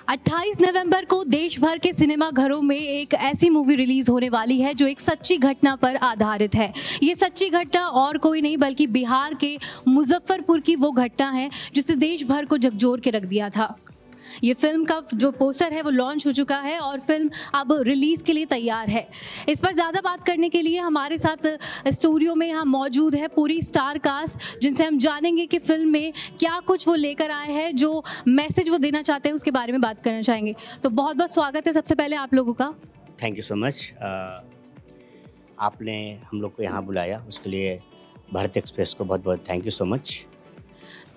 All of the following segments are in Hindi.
28 नवंबर को देश भर के सिनेमा घरों में एक ऐसी मूवी रिलीज होने वाली है जो एक सच्ची घटना पर आधारित है। ये सच्ची घटना और कोई नहीं बल्कि बिहार के मुजफ्फरपुर की वो घटना है जिसने देश भर को झकझोर के रख दिया था। ये फिल्म का जो पोस्टर है वो लॉन्च हो चुका है और फिल्म अब रिलीज के लिए तैयार है। इस पर ज़्यादा बात करने के लिए हमारे साथ स्टूडियो में यहाँ मौजूद है पूरी स्टार कास्ट, जिनसे हम जानेंगे कि फिल्म में क्या कुछ वो लेकर आए हैं, जो मैसेज वो देना चाहते हैं उसके बारे में बात करना चाहेंगे। तो बहुत बहुत स्वागत है सबसे पहले आप लोगों का। Thank you so much. आपने हम लोग को यहाँ बुलाया, उसके लिए भारत एक्सप्रेस को बहुत बहुत थैंक यू सो मच।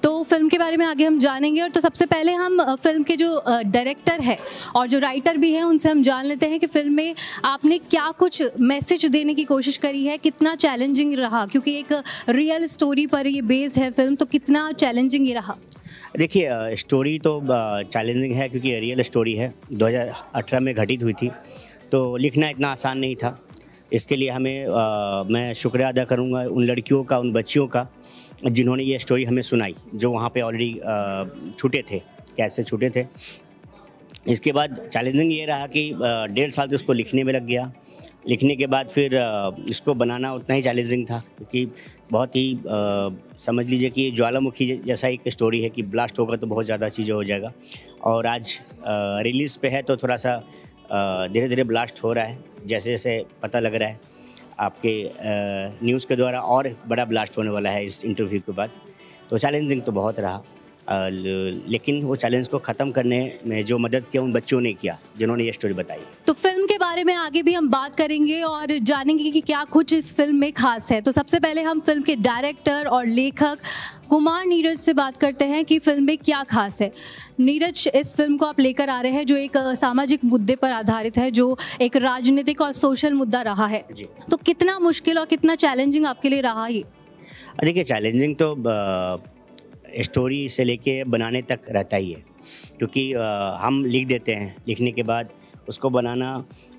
तो फिल्म के बारे में आगे हम जानेंगे, और तो सबसे पहले हम फिल्म के जो डायरेक्टर है और जो राइटर भी हैं उनसे हम जान लेते हैं कि फिल्म में आपने क्या कुछ मैसेज देने की कोशिश करी है, कितना चैलेंजिंग रहा, क्योंकि एक रियल स्टोरी पर ये बेस्ड है फिल्म, तो कितना चैलेंजिंग ये रहा। देखिए, स्टोरी तो चैलेंजिंग है क्योंकि रियल स्टोरी है, 2018 में घटित हुई थी, तो लिखना इतना आसान नहीं था। इसके लिए हमें मैं शुक्रिया अदा करूँगा उन लड़कियों का, उन बच्चियों का जिन्होंने ये स्टोरी हमें सुनाई, जो वहाँ पे ऑलरेडी छूटे थे, कैद से छूटे थे। इसके बाद चैलेंजिंग ये रहा कि 1.5 साल तो उसको लिखने में लग गया। लिखने के बाद फिर इसको बनाना उतना ही चैलेंजिंग था, क्योंकि बहुत ही समझ लीजिए कि ज्वालामुखी जैसा एक स्टोरी है कि ब्लास्ट होगा तो बहुत ज़्यादा चीज़ें हो जाएगा। और आज रिलीज़ पे है तो थोड़ा सा धीरे धीरे ब्लास्ट हो रहा है, जैसे जैसे पता लग रहा है आपके न्यूज़ के द्वारा और बड़ा ब्लास्ट होने वाला है इस इंटरव्यू के बाद। तो चैलेंजिंग तो बहुत रहा, लेकिन वो चैलेंज को ख़त्म करने में जो मदद किया उन बच्चों ने किया जिन्होंने ये स्टोरी बताई। तो फिल्म के बारे में आगे भी हम बात करेंगे और जानेंगे कि क्या कुछ इस फिल्म में खास है। तो सबसे पहले हम फिल्म के डायरेक्टर और लेखक कुमार नीरज से बात करते हैं कि फिल्म में क्या खास है। नीरज, इस फिल्म को आप लेकर आ रहे हैं जो एक सामाजिक मुद्दे पर आधारित है, जो एक राजनीतिक और सोशल मुद्दा रहा है, तो कितना मुश्किल और कितना चैलेंजिंग आपके लिए रहा ये? देखिए, चैलेंजिंग तो स्टोरी से लेके बनाने तक रहता ही है, क्योंकि हम लिख देते हैं, लिखने के बाद उसको बनाना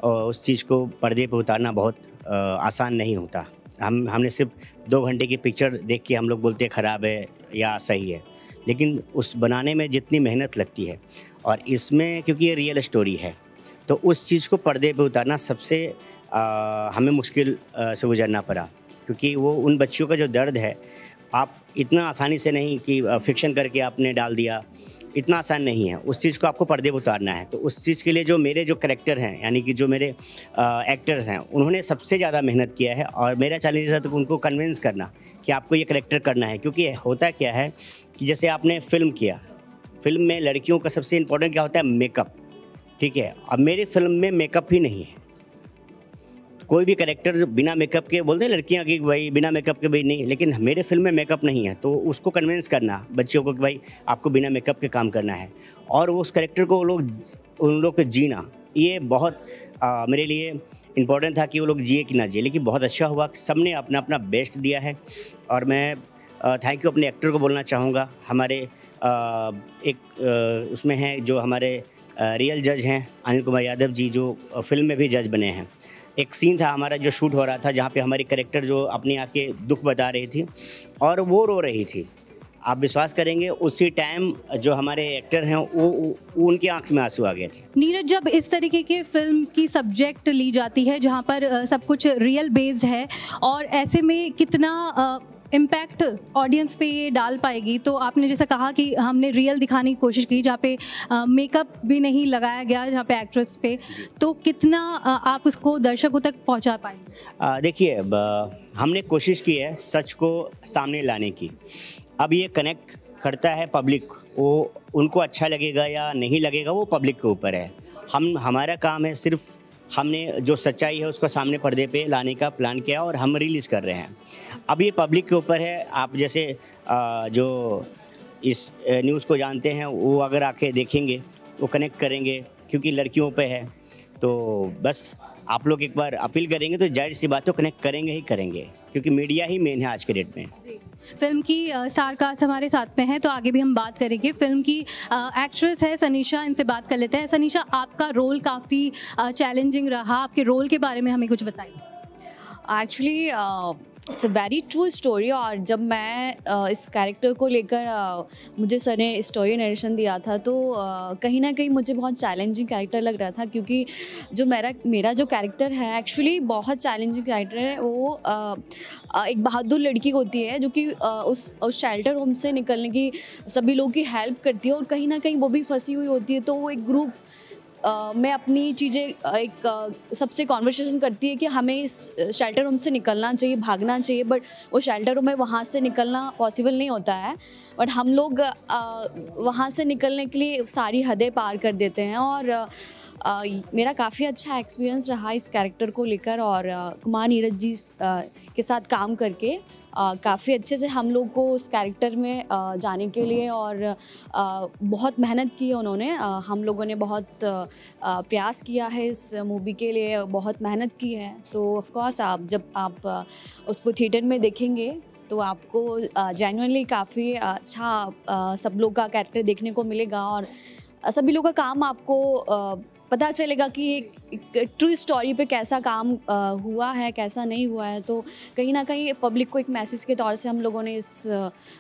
और उस चीज़ को पर्दे पर उतारना बहुत आसान नहीं होता। हमने सिर्फ 2 घंटे की पिक्चर देख के हम लोग बोलते हैं ख़राब है या सही है, लेकिन उस बनाने में जितनी मेहनत लगती है, और इसमें क्योंकि ये रियल स्टोरी है तो उस चीज़ को पर्दे पे उतारना सबसे हमें मुश्किल से गुजरना पड़ा, क्योंकि वो उन बच्चियों का जो दर्द है आप इतना आसानी से नहीं कि फिक्शन करके आपने डाल दिया, इतना आसान नहीं है। उस चीज़ को आपको पर्दे पर उतारना है, तो उस चीज़ के लिए जो मेरे जो कैरेक्टर हैं, यानी कि जो मेरे एक्टर्स हैं, उन्होंने सबसे ज़्यादा मेहनत किया है। और मेरा चैलेंज था तो उनको कन्विंस करना कि आपको ये कैरेक्टर करना है, क्योंकि होता क्या है कि जैसे आपने फ़िल्म किया, फ़िल्म में लड़कियों का सबसे इम्पोर्टेंट क्या होता है? मेकअप, ठीक है। अब मेरी फ़िल्म में मेकअप ही नहीं है। कोई भी कैरेक्टर बिना मेकअप के बोलते हैं लड़कियां कि भाई बिना मेकअप के भाई नहीं, लेकिन मेरे फिल्म में मेकअप नहीं है, तो उसको कन्विंस करना बच्चियों को कि भाई आपको बिना मेकअप के काम करना है, और उस कैरेक्टर को उन लोग को जीना, ये बहुत मेरे लिए इम्पोर्टेंट था कि वो लोग जिए कि ना जिए। लेकिन बहुत अच्छा हुआ, सबने अपना अपना बेस्ट दिया है, और मैं थैंक यू अपने एक्टर को बोलना चाहूँगा। हमारे एक उसमें हैं जो हमारे रियल जज हैं, अनिल कुमार यादव जी, जो फिल्म में भी जज बने हैं। एक सीन था हमारा जो शूट हो रहा था, जहाँ पे हमारी कैरेक्टर जो अपने आके दुख बता रही थी और वो रो रही थी। आप विश्वास करेंगे उसी टाइम जो हमारे एक्टर हैं वो उनकी आंख में आंसू आ गए थे। नीरज, जब इस तरीके के फिल्म की सब्जेक्ट ली जाती है जहाँ पर सब कुछ रियल बेस्ड है, और ऐसे में कितना इम्पैक्ट ऑडियंस पे ये डाल पाएगी, तो आपने जैसा कहा कि हमने रियल दिखाने की कोशिश की, जहाँ पे मेकअप भी नहीं लगाया गया जहाँ पे एक्ट्रेस पे, तो कितना आप उसको दर्शकों तक पहुँचा पाएंगे? देखिए, हमने कोशिश की है सच को सामने लाने की। अब ये कनेक्ट करता है पब्लिक, वो उनको अच्छा लगेगा या नहीं लगेगा वो पब्लिक के ऊपर है। हमारा काम है सिर्फ हमने जो सच्चाई है उसको सामने पर्दे पे लाने का प्लान किया और हम रिलीज़ कर रहे हैं। अब ये पब्लिक के ऊपर है। आप जैसे जो इस न्यूज़ को जानते हैं वो अगर आके देखेंगे वो कनेक्ट करेंगे, क्योंकि लड़कियों पे है, तो बस आप लोग एक बार अपील करेंगे तो जाहिर सी बात तो कनेक्ट करेंगे ही करेंगे, क्योंकि मीडिया ही मेन है आज के डेट में। फिल्म की स्टार कास्ट हमारे साथ में है, तो आगे भी हम बात करेंगे। फिल्म की एक्ट्रेस है सनीशा, इनसे बात कर लेते हैं। सनीशा, आपका रोल काफ़ी चैलेंजिंग रहा, आपके रोल के बारे में हमें कुछ बताइए। Actually it's a very true story. और जब मैं इस कैरेक्टर को लेकर मुझे सर ने स्टोरी नरेशन दिया था तो कहीं ना कहीं मुझे बहुत चैलेंजिंग कैरेक्टर लग रहा था, क्योंकि जो मेरा जो कैरेक्टर है एक्चुअली बहुत चैलेंजिंग कैरेक्टर है। वो एक बहादुर लड़की होती है जो कि उस शेल्टर होम से निकलने की सभी लोगों की हेल्प करती है, और कहीं ना कहीं वो भी फंसी हुई होती है। तो वो एक ग्रुप में अपनी चीज़ें एक सबसे कॉन्वर्सेशन करती है कि हमें इस शेल्टर होम से निकलना चाहिए, भागना चाहिए, बट वो शेल्टर होम में वहाँ से निकलना पॉसिबल नहीं होता है। बट हम लोग वहाँ से निकलने के लिए सारी हदें पार कर देते हैं। और मेरा काफ़ी अच्छा एक्सपीरियंस रहा इस कैरेक्टर को लेकर, और कुमार नीरज जी के साथ काम करके काफ़ी अच्छे से हम लोग को उस कैरेक्टर में जाने के लिए, और बहुत मेहनत की है उन्होंने। हम लोगों ने बहुत प्रयास किया है इस मूवी के लिए, बहुत मेहनत की है। तो ऑफ कोर्स जब आप उसको थिएटर में देखेंगे तो आपको जेन्युइनली काफ़ी अच्छा सब लोग का कैरेक्टर देखने को मिलेगा, और सभी लोग का काम आपको पता चलेगा कि एक ट्रू स्टोरी पे कैसा काम हुआ है, कैसा नहीं हुआ है। तो कहीं ना कहीं पब्लिक को एक मैसेज के तौर से हम लोगों ने इस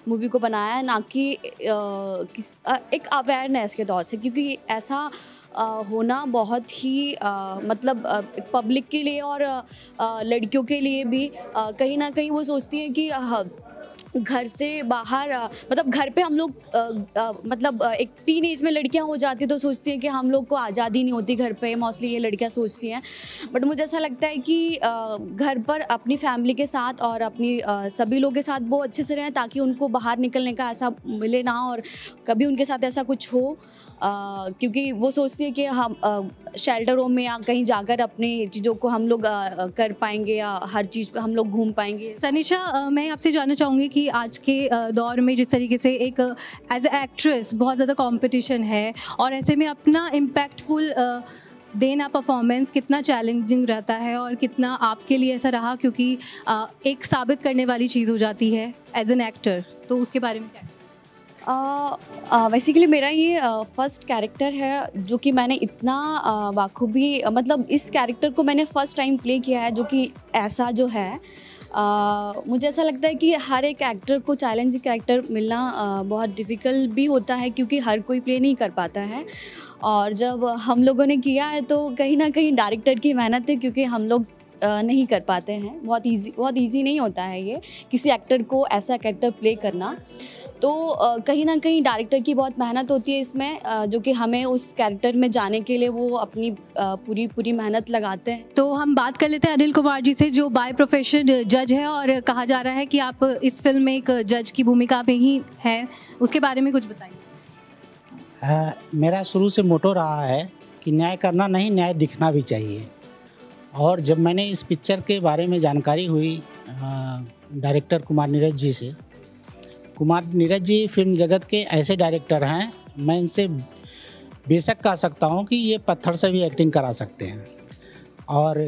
मूवी को बनाया है, ना कि एक अवेयरनेस के तौर से, क्योंकि ऐसा होना बहुत ही मतलब पब्लिक के लिए और लड़कियों के लिए भी कहीं ना कहीं वो सोचती हैं कि घर से बाहर मतलब घर पे हम लोग मतलब एक टीन एज में लड़कियां हो जाती तो सोचती हैं कि हम लोग को आज़ादी नहीं होती घर पे, मोस्टली ये लड़कियां सोचती हैं। बट मुझे ऐसा लगता है कि घर पर अपनी फैमिली के साथ और अपनी सभी लोगों के साथ वो अच्छे से रहें, ताकि उनको बाहर निकलने का ऐसा मिले ना, और कभी उनके साथ ऐसा कुछ हो, क्योंकि वो सोचती है कि हम शेल्टर होम में या कहीं जाकर अपनी चीज़ों को हम लोग कर पाएंगे, या हर चीज़ पे हम लोग घूम पाएंगे। सनिशा, मैं आपसे जानना चाहूँगी कि आज के दौर में जिस तरीके से एक एज ए एक्ट्रेस बहुत ज़्यादा कंपटीशन है, और ऐसे में अपना इम्पैक्टफुल देना परफॉर्मेंस कितना चैलेंजिंग रहता है, और कितना आपके लिए ऐसा रहा, क्योंकि एक साबित करने वाली चीज़ हो जाती है एज एन एक्टर, तो उसके बारे में क्या? बेसिकली मेरा ये फर्स्ट कैरेक्टर है जो कि मैंने इतना बाखूबी मतलब इस कैरेक्टर को मैंने फ़र्स्ट टाइम प्ले किया है, जो कि ऐसा जो है मुझे ऐसा लगता है कि हर एक एक्टर को चैलेंजिंग कैरेक्टर मिलना बहुत डिफ़िकल्ट भी होता है, क्योंकि हर कोई प्ले नहीं कर पाता है। और जब हम लोगों ने किया है तो कहीं ना कहीं डायरेक्टर की मेहनत है, क्योंकि हम लोग नहीं कर पाते हैं। बहुत इजी नहीं होता है ये किसी एक्टर को ऐसा कैरेक्टर प्ले करना। तो कहीं ना कहीं डायरेक्टर की बहुत मेहनत होती है इसमें, जो कि हमें उस कैरेक्टर में जाने के लिए वो अपनी पूरी मेहनत लगाते हैं। तो हम बात कर लेते हैं अनिल कुमार जी से, जो बाय प्रोफेशन जज है, और कहा जा रहा है कि आप इस फिल्म में एक जज की भूमिका में ही है, उसके बारे में कुछ बताइए। मेरा शुरू से मोटो रहा है कि न्याय करना नहीं, न्याय दिखना भी चाहिए। और जब मैंने इस पिक्चर के बारे में जानकारी हुई डायरेक्टर कुमार नीरज जी से, कुमार नीरज जी फिल्म जगत के ऐसे डायरेक्टर हैं, मैं इनसे बेशक कह सकता हूं कि ये पत्थर से भी एक्टिंग करा सकते हैं। और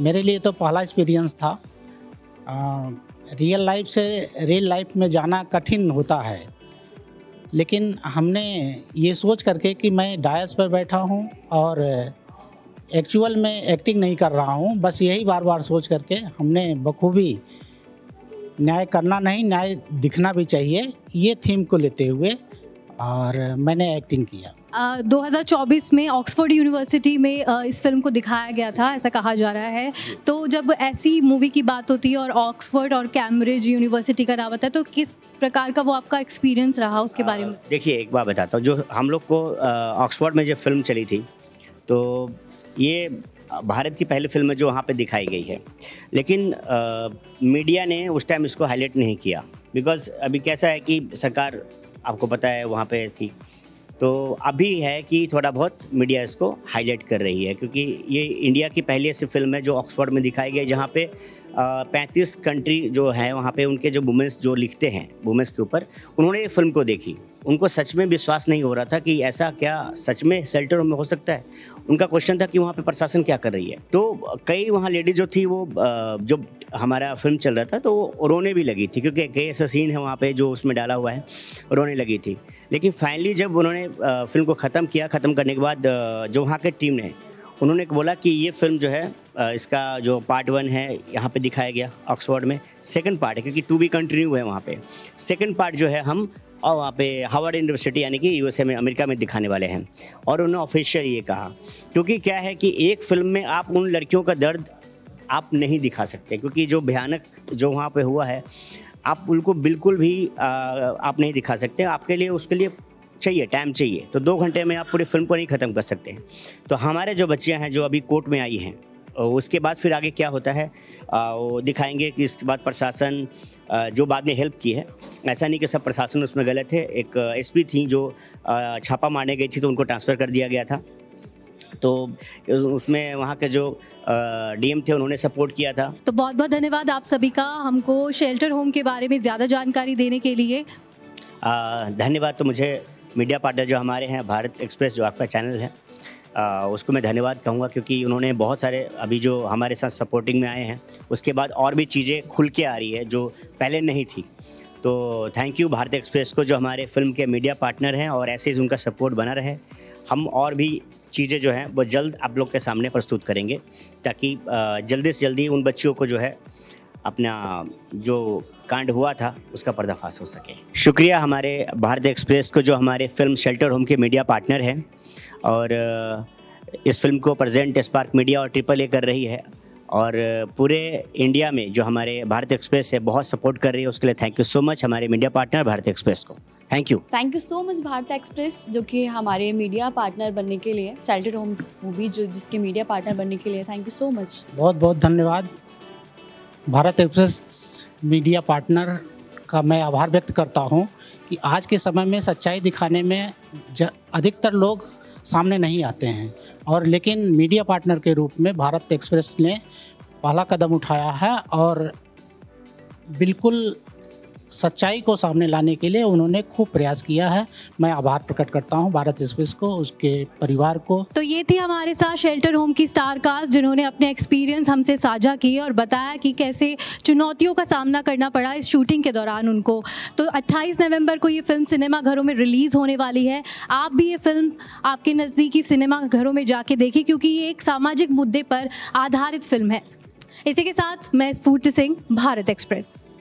मेरे लिए तो पहला एक्सपीरियंस था। रियल लाइफ से रियल लाइफ में जाना कठिन होता है, लेकिन हमने ये सोच करके कि मैं डायस पर बैठा हूं और एक्चुअल में एक्टिंग नहीं कर रहा हूं, बस यही बार बार सोच करके हमने बखूबी न्याय करना नहीं, न्याय दिखना भी चाहिए, ये थीम को लेते हुए और मैंने एक्टिंग किया। 2024 में ऑक्सफोर्ड यूनिवर्सिटी में इस फिल्म को दिखाया गया था, ऐसा कहा जा रहा है। तो जब ऐसी मूवी की बात होती है और ऑक्सफोर्ड और कैम्ब्रिज यूनिवर्सिटी का नाम आता है, तो किस प्रकार का वो आपका एक्सपीरियंस रहा, उसके बारे में? देखिए, एक बात बताता हूँ। जो हम लोग को ऑक्सफोर्ड में जब फिल्म चली थी, तो ये भारत की पहली फिल्म है जो वहाँ पे दिखाई गई है, लेकिन मीडिया ने उस टाइम इसको हाईलाइट नहीं किया, बिकॉज़ अभी कैसा है कि सरकार, आपको पता है, वहाँ पे थी। तो अभी है कि थोड़ा बहुत मीडिया इसको हाईलाइट कर रही है, क्योंकि ये इंडिया की पहली ऐसी फिल्म है जो ऑक्सफोर्ड में दिखाई गई, जहाँ पे 35 कंट्री जो है वहाँ पे उनके जो वुमेंस जो लिखते हैं वुमेंस के ऊपर, उन्होंने ये फिल्म को देखी। उनको सच में विश्वास नहीं हो रहा था कि ऐसा क्या सच में शेल्टर में हो सकता है। उनका क्वेश्चन था कि वहाँ पे प्रशासन क्या कर रही है। तो कई वहाँ लेडीज जो थी, वो जो हमारा फिल्म चल रहा था तो वो रोने भी लगी थी, क्योंकि कई ऐसा सीन है वहाँ पे जो उसमें डाला हुआ है, रोने लगी थी। लेकिन फाइनली जब उन्होंने फिल्म को ख़त्म किया, ख़त्म करने के बाद जो वहाँ के टीम ने, उन्होंने बोला कि ये फिल्म जो है इसका जो पार्ट 1 है यहाँ पे दिखाया गया ऑक्सफोर्ड में, सेकंड पार्ट है क्योंकि टू बी कंटिन्यू है वहाँ पे, सेकंड पार्ट जो है हम और वहाँ पे हार्वर्ड यूनिवर्सिटी यानी कि यूएसए में, अमेरिका में दिखाने वाले हैं। और उन्होंने ऑफिशियल ये कहा, क्योंकि क्या है कि एक फिल्म में आप उन लड़कियों का दर्द आप नहीं दिखा सकते, क्योंकि जो भयानक जो वहाँ पे हुआ है आप उनको बिल्कुल भी आप नहीं दिखा सकते। आपके लिए उसके लिए चाहिए टाइम चाहिए, तो 2 घंटे में आप पूरी फिल्म को नहीं ख़त्म कर सकते। तो हमारे जो बच्चियाँ हैं जो अभी कोर्ट में आई हैं, उसके बाद फिर आगे क्या होता है वो दिखाएंगे कि इसके बाद प्रशासन जो बाद में हेल्प की है, ऐसा नहीं कि सब प्रशासन उसमें गलत है। एक एसपी थी जो छापा मारने गई थी तो उनको ट्रांसफ़र कर दिया गया था, तो उसमें वहाँ के जो डीएम थे उन्होंने सपोर्ट किया था। तो बहुत बहुत धन्यवाद आप सभी का हमको शेल्टर होम के बारे में ज़्यादा जानकारी देने के लिए। धन्यवाद। तो मुझे मीडिया पार्टनर जो हमारे हैं, भारत एक्सप्रेस जो आपका चैनल है, उसको मैं धन्यवाद कहूँगा, क्योंकि उन्होंने बहुत सारे अभी जो हमारे साथ सपोर्टिंग में आए हैं, उसके बाद और भी चीज़ें खुल के आ रही है जो पहले नहीं थी। तो थैंक यू भारत एक्सप्रेस को जो हमारे फिल्म के मीडिया पार्टनर हैं, और ऐसे ही उनका सपोर्ट बना रहे। हम और भी चीज़ें जो हैं वो जल्द आप लोग के सामने प्रस्तुत करेंगे, ताकि जल्दी से जल्दी उन बच्चियों को जो है अपना जो कांड हुआ था उसका पर्दाफाश हो सके। शुक्रिया हमारे भारत एक्सप्रेस को जो हमारे फिल्म शेल्टर होम के मीडिया पार्टनर हैं, और इस फिल्म को प्रेजेंट स्पार्क मीडिया और AAA कर रही है, और पूरे इंडिया में जो हमारे भारत एक्सप्रेस है बहुत सपोर्ट कर रही है। उसके लिए थैंक यू सो मच हमारे मीडिया पार्टनर भारत एक्सप्रेस को। Thank you so much Bharat express, जो कि हमारे मीडिया पार्टनर बनने के लिए, शेल्टर होम मूवी जो जिसके मीडिया पार्टनर बनने के लिए थैंक यू सो मच। बहुत बहुत धन्यवाद भारत एक्सप्रेस मीडिया पार्टनर का। मैं आभार व्यक्त करता हूं कि आज के समय में सच्चाई दिखाने में अधिकतर लोग सामने नहीं आते हैं, और लेकिन मीडिया पार्टनर के रूप में भारत एक्सप्रेस ने पहला कदम उठाया है, और बिल्कुल सच्चाई को सामने लाने के लिए उन्होंने खूब प्रयास किया है। मैं आभार प्रकट करता हूं भारत एक्सप्रेस को, उसके परिवार को। तो ये थी हमारे साथ शेल्टर होम की स्टार कास्ट, जिन्होंने अपने एक्सपीरियंस हमसे साझा किए और बताया कि कैसे चुनौतियों का सामना करना पड़ा इस शूटिंग के दौरान उनको। तो 28 नवंबर को ये फिल्म सिनेमा घरों में रिलीज़ होने वाली है। आप भी ये फिल्म आपके नज़दीकी सिनेमा घरों में जाके देखें, क्योंकि ये एक सामाजिक मुद्दे पर आधारित फिल्म है। इसी के साथ मैं स्फूर्ति सिंह, भारत एक्सप्रेस।